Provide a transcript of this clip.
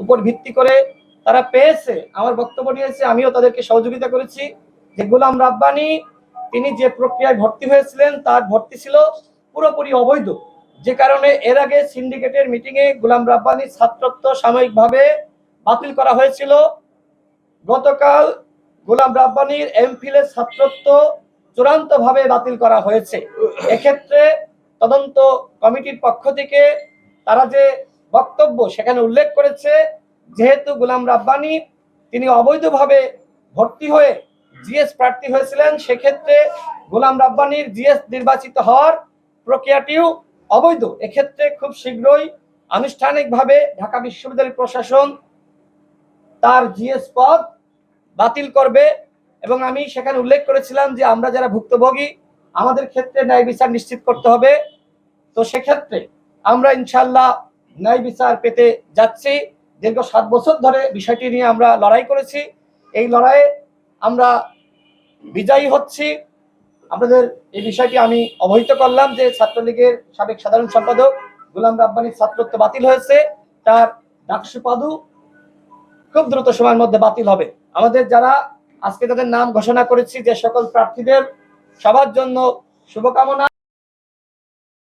উপর ভিত্তি করে তারা পেয়েছে, আমার বক্তব্য নিয়েছে, আমিও তাদেরকে সহযোগিতা করেছি যে গোলাম রাব্বানী তিনি যে প্রক্রিয়ায় ভর্তি হয়েছিলেন তার ভর্তি ছিল পুরোপুরি অবৈধ, যে কারণে এর আগে সিন্ডিকেটের মিটিংয়ে গোলাম রাব্বানীর ছাত্রত্ব সাময়িকভাবে বাতিল করা হয়েছিল। গতকাল গোলাম রাব্বানীর এমফিলের ছাত্রত্ব চূড়ান্তভাবে বাতিল করা হয়েছে। এক্ষেত্রে তদন্ত কমিটির পক্ষ থেকে তারা যে বক্তব্য সেখানে উল্লেখ করেছে, যেহেতু গোলাম রাব্বানী তিনি অবৈধভাবে ভর্তি হয়ে জিএস প্রার্থী হয়েছিলেন, সেক্ষেত্রে গোলাম রাব্বানীর জিএস নির্বাচিত হওয়ার প্রক্রিয়াটিও অবৈধ। এক্ষেত্রে খুব শীঘ্রই আনুষ্ঠানিকভাবে ঢাকা বিশ্ববিদ্যালয় প্রশাসন তার জিএস পদ বাতিল করবে। এবং আমি সেখানে উল্লেখ করেছিলাম যে আমরা যারা ভুক্তভোগী আমাদের ক্ষেত্রে ন্যায় বিচার নিশ্চিত করতে হবে। তো সেক্ষেত্রে আমরা ইনশাল্লাহ ন্যায় বিচার পেতে যাচ্ছি। দীর্ঘ 7 বছর ধরে বিষয়টি নিয়ে আমরা লড়াই করেছি, এই লড়াইয়ে আমরা বিজয়ী হচ্ছি। আপনাদের এই বিষয়টি আমি অবহিত করলাম যে ছাত্রলীগের সাবেক সাধারণ সম্পাদক গোলাম রাব্বানীর ছাত্রত্ব বাতিল হয়েছে, তার ডাকসু পদও খুব দ্রুত সময়ের মধ্যে বাতিল হবে। আমাদের যারা আজকে তাদের নাম ঘোষণা করেছি যে সকল প্রার্থীদের সবার জন্য শুভকামনা।